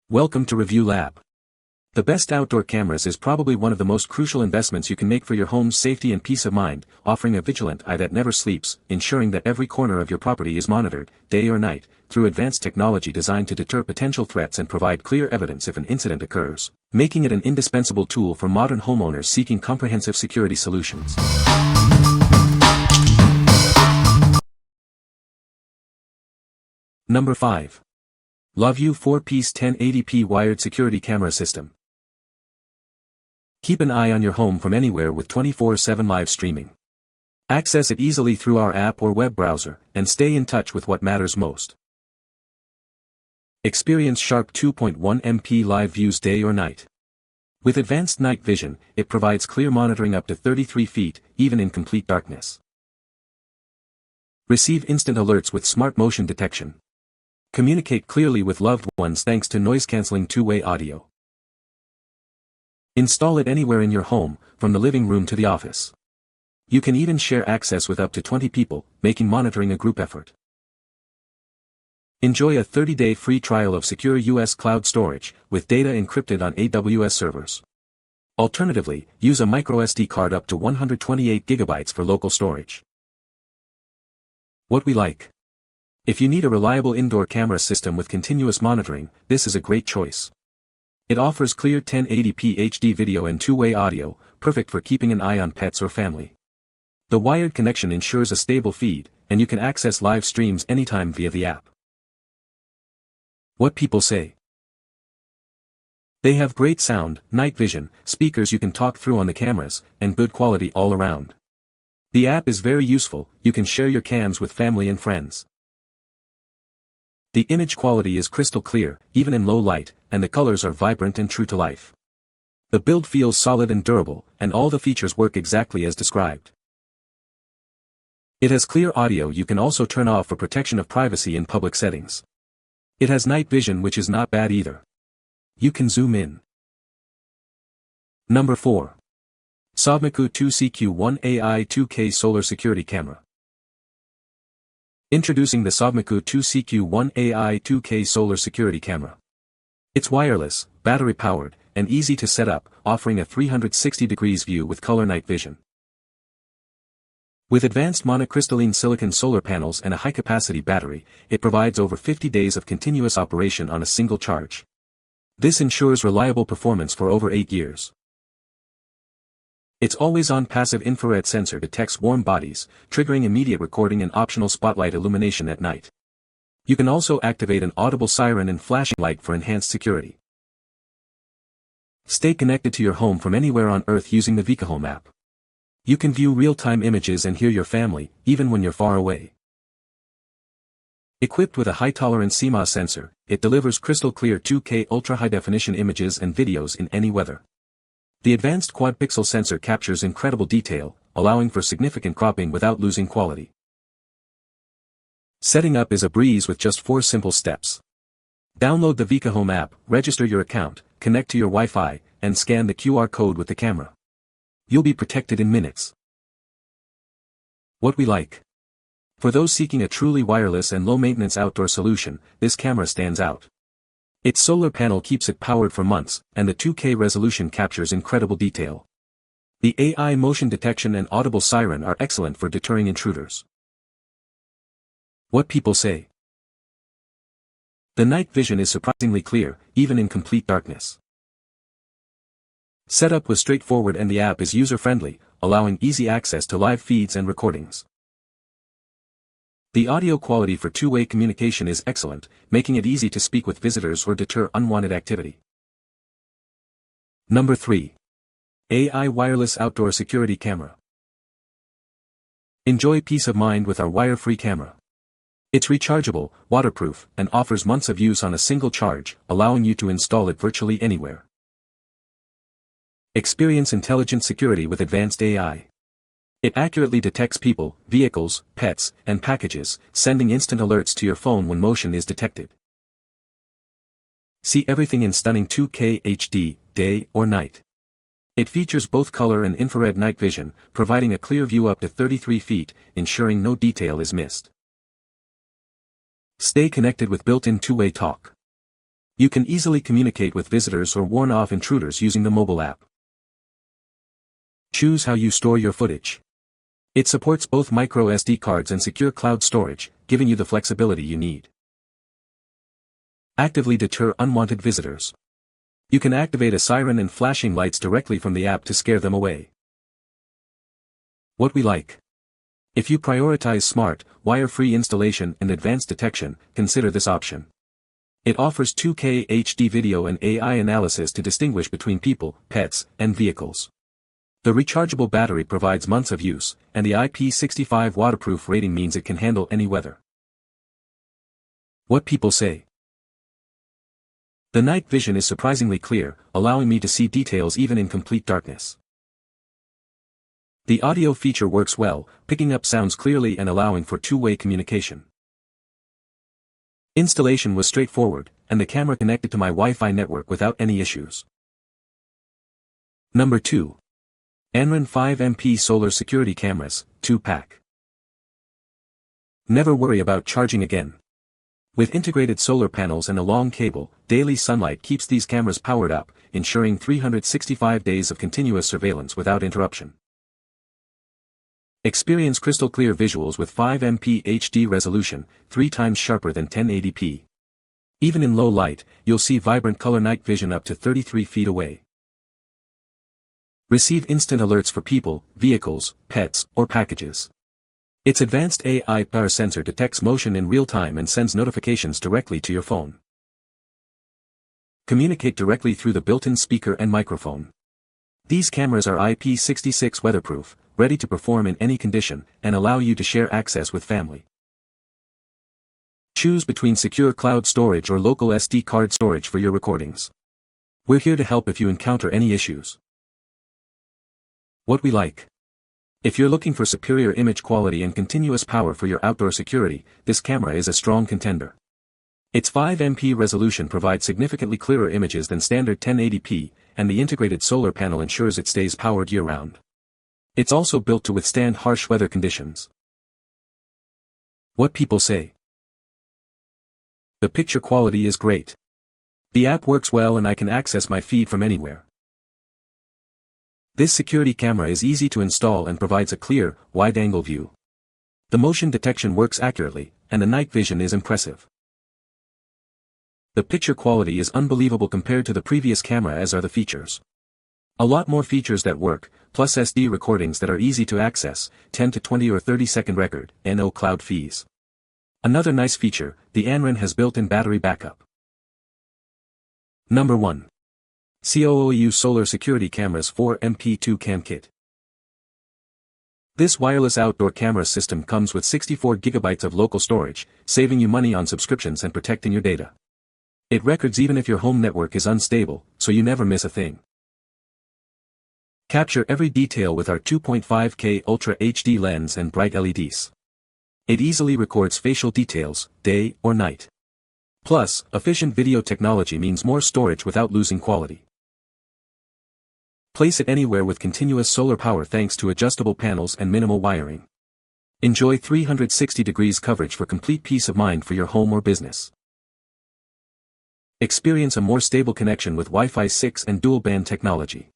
Welcome to Review Lab. The best outdoor cameras is probably one of the most crucial investments you can make for your home's safety and peace of mind, offering a vigilant eye that never sleeps, ensuring that every corner of your property is monitored, day or night, through advanced technology designed to deter potential threats and provide clear evidence if an incident occurs, making it an indispensable tool for modern homeowners seeking comprehensive security solutions. Number 5. LaView 4-piece 1080p wired security camera system. Keep an eye on your home from anywhere with 24/7 live streaming. Access it easily through our app or web browser, and stay in touch with what matters most. Experience sharp 2.1 MP live views day or night. With advanced night vision, it provides clear monitoring up to 33 feet, even in complete darkness. Receive instant alerts with smart motion detection. Communicate clearly with loved ones thanks to noise-canceling two-way audio. Install it anywhere in your home, from the living room to the office. You can even share access with up to 20 people, making monitoring a group effort. Enjoy a 30-day free trial of secure US cloud storage, with data encrypted on AWS servers. Alternatively, use a microSD card up to 128 GB for local storage. What we like. If you need a reliable indoor camera system with continuous monitoring, this is a great choice. It offers clear 1080p HD video and two-way audio, perfect for keeping an eye on pets or family. The wired connection ensures a stable feed, and you can access live streams anytime via the app. What people say. They have great sound, night vision, speakers you can talk through on the cameras, and good quality all around. The app is very useful, you can share your cams with family and friends. The image quality is crystal clear, even in low light, and the colors are vibrant and true to life. The build feels solid and durable, and all the features work exactly as described. It has clear audio you can also turn off for protection of privacy in public settings. It has night vision, which is not bad either. You can zoom in. Number 4. SOVMIKU 2CQ1 AI 2K Solar Security Camera. Introducing the SOVMIKU 2CQ1 AI 2K Solar Security Camera. It's wireless, battery-powered, and easy to set up, offering a 360 degrees view with color night vision. With advanced monocrystalline silicon solar panels and a high-capacity battery, it provides over 50 days of continuous operation on a single charge. This ensures reliable performance for over 8 years. Its always-on passive infrared sensor detects warm bodies, triggering immediate recording and optional spotlight illumination at night. You can also activate an audible siren and flashing light for enhanced security. Stay connected to your home from anywhere on Earth using the vigilant app. You can view real-time images and hear your family, even when you're far away. Equipped with a high-tolerance CMOS sensor, it delivers crystal-clear 2K ultra-high-definition images and videos in any weather. The advanced quad-pixel sensor captures incredible detail, allowing for significant cropping without losing quality. Setting up is a breeze with just 4 simple steps. Download the vigilant app, register your account, connect to your Wi-Fi, and scan the QR code with the camera. You'll be protected in minutes. What we like. For those seeking a truly wireless and low-maintenance outdoor solution, this camera stands out. Its solar panel keeps it powered for months, and the 2K resolution captures incredible detail. The AI motion detection and audible siren are excellent for deterring intruders. What people say. The night vision is surprisingly clear, even in complete darkness. Setup was straightforward and the app is user-friendly, allowing easy access to live feeds and recordings. The audio quality for two-way communication is excellent, making it easy to speak with visitors or deter unwanted activity. Number 3. AI Wireless Outdoor Security Camera. Enjoy peace of mind with our wire-free camera. It's rechargeable, waterproof, and offers months of use on a single charge, allowing you to install it virtually anywhere. Experience intelligent security with advanced AI. It accurately detects people, vehicles, pets, and packages, sending instant alerts to your phone when motion is detected. See everything in stunning 2K HD, day or night. It features both color and infrared night vision, providing a clear view up to 33 feet, ensuring no detail is missed. Stay connected with built-in two-way talk. You can easily communicate with visitors or warn off intruders using the mobile app. Choose how you store your footage. It supports both micro SD cards and secure cloud storage, giving you the flexibility you need. Actively deter unwanted visitors. You can activate a siren and flashing lights directly from the app to scare them away. What we like. If you prioritize smart, wire-free installation and advanced detection, consider this option. It offers 2K HD video and AI analysis to distinguish between people, pets, and vehicles. The rechargeable battery provides months of use, and the IP65 waterproof rating means it can handle any weather. What people say. The night vision is surprisingly clear, allowing me to see details even in complete darkness. The audio feature works well, picking up sounds clearly and allowing for two-way communication. Installation was straightforward, and the camera connected to my Wi-Fi network without any issues. Number 2. ANRAN 5MP Solar Security Cameras, 2-pack. Never worry about charging again. With integrated solar panels and a long cable, daily sunlight keeps these cameras powered up, ensuring 365 days of continuous surveillance without interruption. Experience crystal clear visuals with 5MP HD resolution, 3 times sharper than 1080p. Even in low light, you'll see vibrant color night vision up to 33 feet away. Receive instant alerts for people, vehicles, pets, or packages. Its advanced AI power sensor detects motion in real time and sends notifications directly to your phone. Communicate directly through the built-in speaker and microphone. These cameras are IP66 weatherproof, ready to perform in any condition, and allow you to share access with family. Choose between secure cloud storage or local SD card storage for your recordings. We're here to help if you encounter any issues. What we like. If you're looking for superior image quality and continuous power for your outdoor security, this camera is a strong contender. Its 5MP resolution provides significantly clearer images than standard 1080p, and the integrated solar panel ensures it stays powered year-round. It's also built to withstand harsh weather conditions. What people say. The picture quality is great. The app works well and I can access my feed from anywhere. This security camera is easy to install and provides a clear, wide-angle view. The motion detection works accurately, and the night vision is impressive. The picture quality is unbelievable compared to the previous camera, as are the features. A lot more features that work, plus SD recordings that are easy to access, 10 to 20 or 30-second record, and no cloud fees. Another nice feature, the ANRAN has built-in battery backup. Number 1. COOAU Solar Security Cameras 4MP2 Cam Kit. This wireless outdoor camera system comes with 64 GB of local storage, saving you money on subscriptions and protecting your data. It records even if your home network is unstable, so you never miss a thing. Capture every detail with our 2.5K Ultra HD lens and bright LEDs. It easily records facial details, day or night. Plus, efficient video technology means more storage without losing quality. Place it anywhere with continuous solar power thanks to adjustable panels and minimal wiring. Enjoy 360 degrees coverage for complete peace of mind for your home or business. Experience a more stable connection with Wi-Fi 6 and dual-band technology.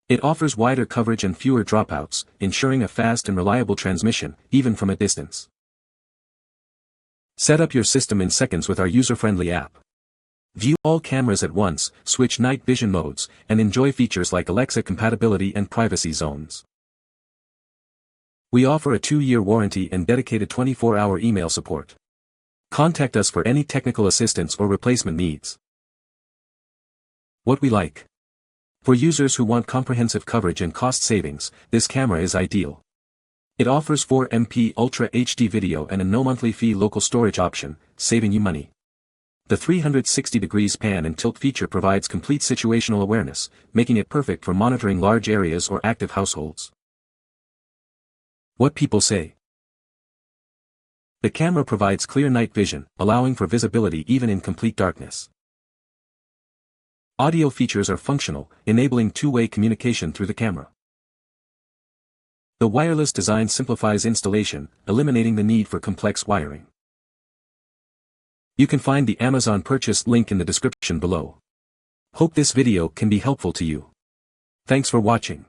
It offers wider coverage and fewer dropouts, ensuring a fast and reliable transmission, even from a distance. Set up your system in seconds with our user-friendly app. View all cameras at once, switch night vision modes, and enjoy features like Alexa compatibility and privacy zones. We offer a 2-year warranty and dedicated 24-hour email support. Contact us for any technical assistance or replacement needs. What we like. For users who want comprehensive coverage and cost savings, this camera is ideal. It offers 4MP Ultra HD video and a no monthly fee local storage option, saving you money. The 360 degrees pan and tilt feature provides complete situational awareness, making it perfect for monitoring large areas or active households. What people say. The camera provides clear night vision, allowing for visibility even in complete darkness. Audio features are functional, enabling two-way communication through the camera. The wireless design simplifies installation, eliminating the need for complex wiring. You can find the Amazon purchase link in the description below. Hope this video can be helpful to you. Thanks for watching.